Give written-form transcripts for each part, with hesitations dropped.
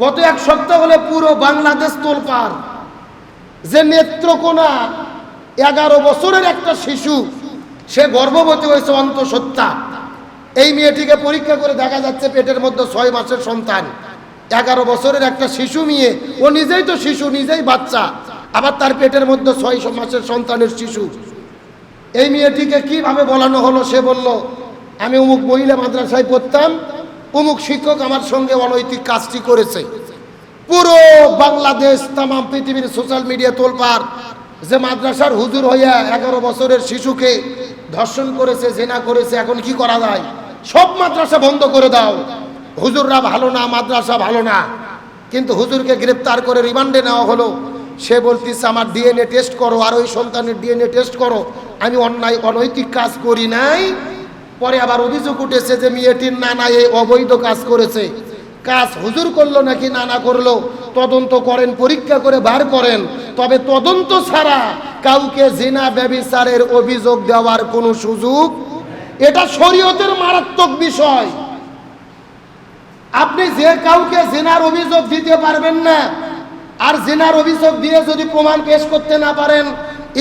গত এক সপ্তাহ হলে পুরো বাংলাদেশ তোলপাড় যে নেত্রকোনা 11 বছরের একটা শিশু সে গর্ভবতী হয়েছে অন্তঃসত্ত্বা। এই মেয়েটিকে পরীক্ষা করে দেখা যাচ্ছে পেটের মধ্যে 6 মাসের সন্তান। 11 বছরের একটা শিশু মেয়ে, ও নিজেই তো শিশু, নিজেই বাচ্চা, আবার তার পেটের মধ্যে 6 মাসের সন্তানের শিশু। এই মেয়েটিকে কিভাবে বলানো হলো? সে বলল, আমি অমুক মহিলা মাদ্রাসায় পড়তাম, অমুক শিক্ষক আমার সঙ্গে অনৈতিক কাজটি করেছে। পুরো বাংলাদেশ তাম পৃথিবীর সোশ্যাল মিডিয়া তোলপাড় যে মাদ্রাসার হুজুর হইয়া 11 বছরের শিশুকে ধর্ষণ করেছে, জেনা করেছে, এখন কি করা যায়? সব মাদ্রাসা বন্ধ করে দাও, হুজুররা ভালো না, মাদ্রাসা ভালো না। কিন্তু হুজুরকে গ্রেপ্তার করে রিমান্ডে নেওয়া হলো। সে বলতেছে আমার ডিএনএ টেস্ট করো, আর ওই সন্তানের ডিএনএ টেস্ট করো, আমি অন্যায় অনৈতিক কাজ করি নাই। পরে আবার অভিযোগ উঠেছে যে মেয়েটির নানা এই অবৈধ কাজ করেছে। কাজ হুজুর করলো নাকি নানা করলো, তদন্ত করেন, পরীক্ষা করে বার করেন। তবে তদন্ত ছাড়া কাউকে জিনা ব্যভিচারের অভিযোগ দেওয়ার কোনো সুযোগ, এটা শরীয়তের মারাত্মক বিষয়। আপনি যে কাউকে জিনার অভিযোগ দিতে পারবেন না, আর জিনার অভিযোগ দিয়ে যদি প্রমাণ পেশ করতে না পারেন,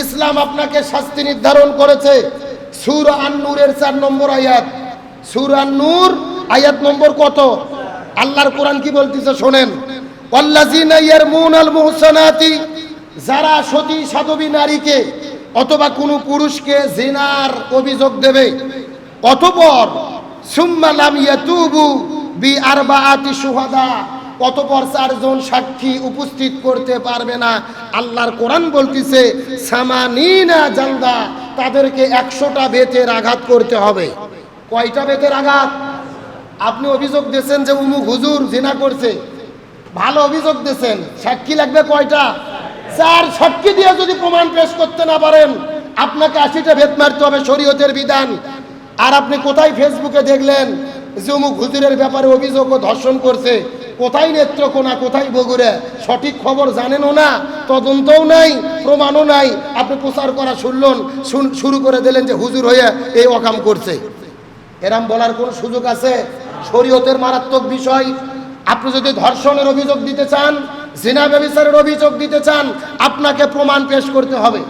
ইসলাম আপনাকে শাস্তি নির্ধারণ করেছে। সূরা আন-নূরের 4 নম্বর আয়াত, সূরা আন-নূর আয়াত নম্বর কত? আল্লাহর কোরআন কি বলতেছে শোনেন, ওয়াল্লাযিনা ইয়ারমুনাল মুহসানাতি, যারা সতী সাধবী নারীকে অথবা কোনো পুরুষকে জিনার অভিযোগ দেবে, অতঃপর সুম্মা লাম ইয়াতুবু বিআরবাআতি শুহাদা, অতঃপর 4 জন সাক্ষী উপস্থিত করতে পারবে না, আল্লাহর কোরআন বলতেছে সামানিনা জালদা, তাদেরকে 100টা বেতের আঘাত করতে হবে। কয়টা বেতের আঘাত? আপনি অভিযোগ দিয়েছেন যে উমুক হুজুর জিনা করছে, ভালো অভিযোগ দিয়েছেন, সাক্ষী লাগবে কয়টা? 4 সাক্ষী দিয়ে যদি প্রমাণ পেশ করতে না পারেন, আপনাকে 80টা বেত মারতে হবে, শরীয়তের বিধান। আর আপনি কোথায় ফেসবুকে দেখলেন যে উমুক হুজুরের ব্যাপারে অভিযোগ ও ধর্ষণ করছে? কোথায় নেত্রকোনা, কোথায় বগুড়া? সঠিক খবর জানেনও না, তদন্তও নাই, প্রমাণও নাই। আপনি প্রচার করা শুরু করে দিলেন যে হুজুর হয়ে এই অকাম করছে। এরম বলার কোন সুযোগ আছে? শরীয়তের মারাত্মক বিষয়। আপনি যদি ধর্ষণের অভিযোগ দিতে চান, জিনা ব্যভিচারের অভিযোগ দিতে চান, আপনাকে প্রমাণ পেশ করতে হবে।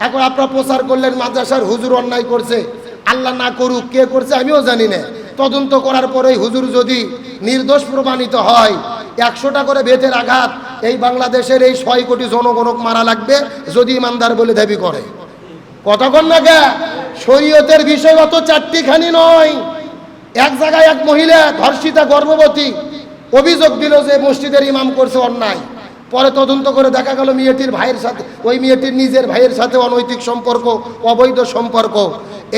এখন আপনারা প্রচার করলেন মাদ্রাসার হুজুর অন্যায় করছে, আল্লাহ না করুক কে করছে আমিও জানি না। তদন্ত করার পরে হুজুর যদি নির্দোষ প্রমাণিত হয়, 100টা করে বেতের আঘাত এই বাংলাদেশের এই 6 কোটি জনগণক মারা লাগবে, যদি ইমানদার বলে দাবি করে। কতক্ষণ না গে শরীয়তের বিষয় অত 4টিখানি নয়। এক জায়গায় এক মহিলা ধর্ষিতা গর্ভবতী অভিযোগ দিল যে মসজিদের ইমাম করছে অন্যায়। পরে তদন্ত করে দেখা গেল মেয়েটির ভাইয়ের সাথে, ওই মেয়েটির নিজের ভাইয়ের সাথে অনৈতিক সম্পর্ক, অবৈধ সম্পর্ক।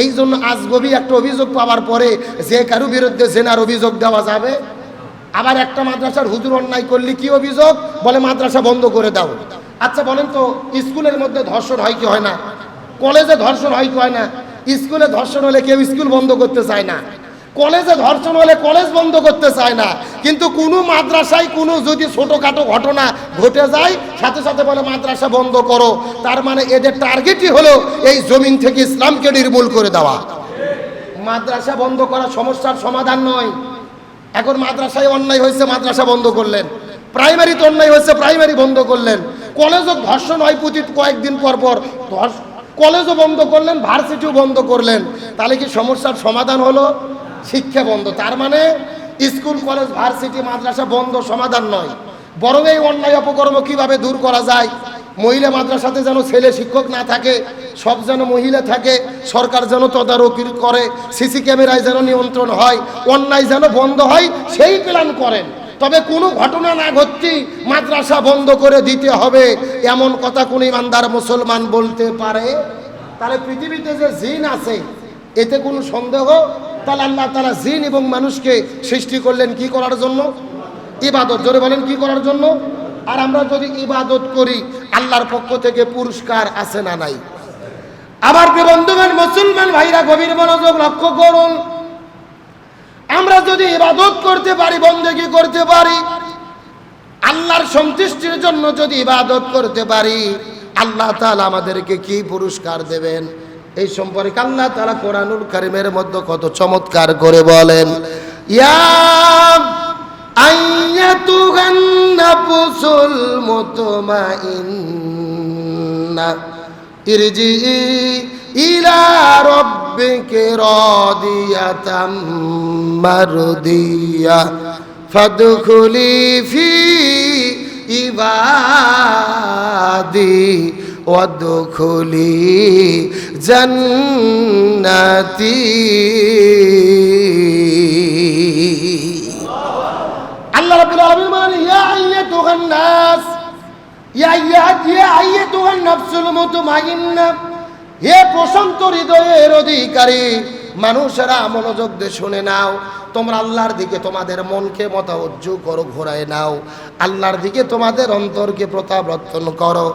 এই জন্য আজগবি একটা অভিযোগ পাওয়ার পরে যে কারো বিরুদ্ধে জেনার অভিযোগ দেওয়া যাবে। আবার একটা মাদ্রাসার হুজুর অন্যায় করলে কি অভিযোগ? বলে মাদ্রাসা বন্ধ করে দাও। আচ্ছা বলেন তো, স্কুলের মধ্যে ধর্ষণ হয় কি হয় না? কলেজে ধর্ষণ হয় কি হয় না? স্কুলে ধর্ষণ হলে কেউ স্কুল বন্ধ করতে চায় না, কলেজে ধর্ষণ হলে কলেজ বন্ধ করতে চায় না। কিন্তু কোনো মাদ্রাসায় কোনো যদি ছোটোখাটো ঘটনা ঘটে যায়, সাথে সাথে বলে মাদ্রাসা বন্ধ করো। তার মানে এদের টার্গেটই হলো এই জমিন থেকে ইসলামকে নির্মূল করে দেওয়া। মাদ্রাসা বন্ধ করা সমস্যার সমাধান নয়। এখন মাদ্রাসায় অন্যায় হয়েছে, মাদ্রাসা বন্ধ করলেন। প্রাইমারিতে অন্যায় হয়েছে, প্রাইমারি বন্ধ করলেন। কলেজও ধর্ষণ হয় প্রতি কয়েকদিন পর পর, কলেজও বন্ধ করলেন, ভার্সিটিও বন্ধ করলেন। তাহলে কি সমস্যার সমাধান হলো? শিক্ষা বন্ধ। তার মানে স্কুল, কলেজ, ভার্সিটি, মাদ্রাসা বন্ধ সমাধান নয়, বরং এই অন্যায় অপকর্ম কিভাবে দূর করা যায়। মহিলা মাদ্রাসাতে যেন ছেলে শিক্ষক না থাকে, সব যেন মহিলা থাকে, সরকার যেন তদারকি করে, সিসি ক্যামেরায় যেন নিয়ন্ত্রণ হয়, অন্যায় যেন বন্ধ হয়, সেই প্ল্যান করেন। তবে কোনো ঘটনা না ঘটতেই মাদ্রাসা বন্ধ করে দিতে হবে, এমন কথা কোন ইমানদার মুসলমান বলতে পারে? তাহলে পৃথিবীতে যে জিন আছে এতে কোনো সন্দেহ? তাহলে আল্লাহ তাআলা জিন এবং মানুষকে সৃষ্টি করলেন কি করার জন্য? ইবাদত। জোরে বলেন কি করার জন্য? আর আমরা যদি ইবাদত করি, আল্লাহর পক্ষ থেকে পুরস্কার আছে না নাই? আবার বন্ধুগণ, মুসলমান ভাইরা গভীর মনোযোগ লক্ষ্য করুন। আমরা যদি ইবাদত করতে পারি, বন্দেগী করতে পারি, আল্লাহর সন্তুষ্টির জন্য যদি ইবাদত করতে পারি, আল্লাহ তাআলা আমাদেরকে কি পুরস্কার দেবেন? এই সম্পর্কে আল্লাহ তাআলা কোরআনুল কারীমের মধ্যে কত চমৎকার করে বলেন, ইয়া আইয়াতুহান নাফসুল মুতমাইন্না ইরজিই ইলা রাব্বিকা রাদিয়াতাম মারদিয়া ফাদখুলি ফি ইবাদি ওয়াদখুলি জান্নাতি। আল্লাহ রাব্বুল আলামিন বলেন ইয়া আইয়াতুহান নাস, ইয়া আইয়াতুহান নাফসুল মুতমাইন্না, হে প্রশান্ত হৃদয়ের অধিকারী মানুষেরা মনোযোগ দিয়ে শুনে নাও। তোমরা আল্লাহর দিকে তোমাদের মনকে মতাবজ্জু করো, ঘোরায় নাও, আল্লাহর দিকে তোমাদের অন্তরকে প্রত্যাবর্তন করো।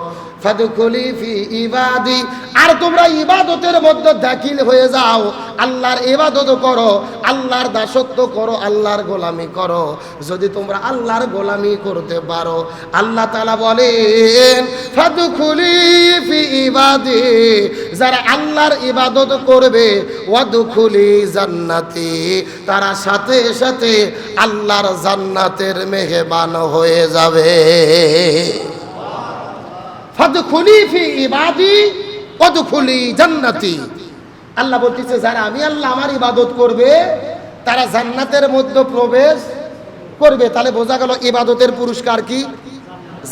ফাদখুলি ফি ইবাদি, আর তোমরা ইবাদতের মধ্যে দাখিল হয়ে যাও, আল্লাহর ইবাদত করো, আল্লাহর দাসত্ব করো, আল্লাহর গোলামি করো। যদি তোমরা আল্লাহর গোলামি করতে পারো, আল্লাহ তাআলা বলেন ফাদখুলি ফি ইবাদি, যারা আল্লাহর ইবাদত করবে, ওয়াদখুলি জান্নাতি, তারা সাথে সাথে আল্লাহর জান্নাতের মেহমান হয়ে যাবে। ফাদখুলি ফি ইবাদি ওয়াদখুলি জান্নাতি, আল্লাহ বলতেছে যারা আমি আল্লাহ আমার ইবাদত করবে তারা জান্নাতের মধ্যে প্রবেশ করবে। তাহলে বোঝা গেল ইবাদতের পুরস্কার কি?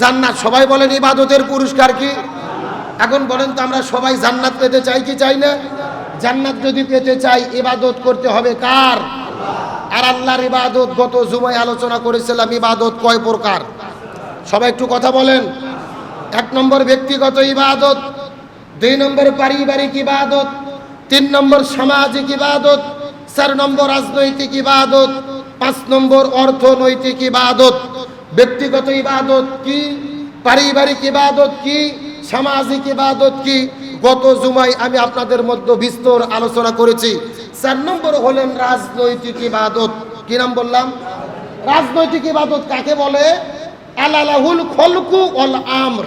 জান্নাত। সবাই বলেন ইবাদতের পুরস্কার কি? এখন বলেন তো আমরা সবাই জান্নাত পেতে চাই কি চাই না? জান্নাত যদি পেতে চাই ইবাদত করতে হবে কার? আর আল্লাহর ইবাদত গত জুমায় আলোচনা করেছিলাম, ইবাদত কয় প্রকার? সবাই একটু কথা বলেন। 1 নম্বর ব্যক্তিগত ইবাদত, 2 নম্বর পারিবারিক ইবাদত, 3 নম্বর সামাজিক ইবাদত, 4 নম্বর রাজনৈতিক ইবাদত, 5 নম্বর অর্থনৈতিক ইবাদত। ব্যক্তিগত ইবাদত কি, পারিবারিক ইবাদত কি, সামাজিক ইবাদত কি, গত জুমায় আমি আপনাদের মধ্যে বিস্তর আলোচনা করেছি। 4 নম্বর হলেন রাজনৈতিক ইবাদত। কি নাম বললাম? রাজনৈতিক ইবাদত কাকে বলে? আলালাহুল খলকু ওয়াল আমর,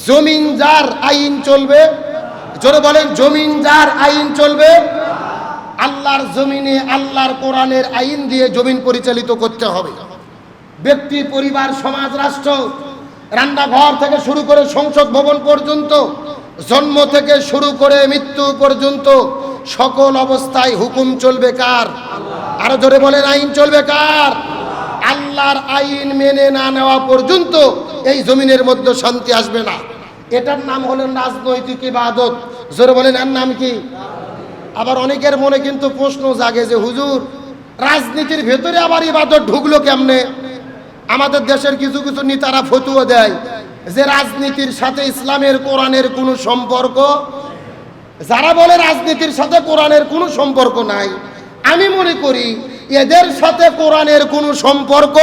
জমিন যার আইন চলবে। জোরে বলেন জমিন যার আইন চলবে। আল্লাহর জমিনে আল্লাহর কোরআনের আইন দিয়ে জমিন পরিচালিত করতে হবে। ব্যক্তি, পরিবার, সমাজ, রাষ্ট্র, রান্নাঘর থেকে শুরু করে সংসদ ভবন পর্যন্ত, জন্ম থেকে শুরু করে মৃত্যু পর্যন্ত সকল অবস্থায় হুকুম চলবে কার? আরো জোরে বলেন আইন চলবে কার? আল্লাহর আইন মেনে না নেওয়া পর্যন্ত এই জমিনের মধ্যে শান্তি আসবে না। এটার নাম হলেন রাজনৈতিক ইবাদত। জোরে বলেন এর নাম কি? আবার অনেকের মনে কিন্তু প্রশ্ন জাগে যে হুজুর রাজনীতির ভেতরে আবার ইবাদত ঢুকলো কেমনে? আমাদের দেশের কিছু কিছু নেতারা ফতোয়া দেয় যে রাজনীতির সাথে ইসলামের কোরআনের কোনো সম্পর্ক। যারা বলে রাজনীতির সাথে কোরআনের কোনো সম্পর্ক নাই, আমি মনে করি এদের সাথে কোরআনের কোনো সম্পর্ক।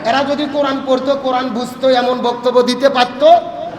এরা যদি কোরআন পড়তো, কোরআন বুঝতো, এমন বক্তব্য দিতে পারতো।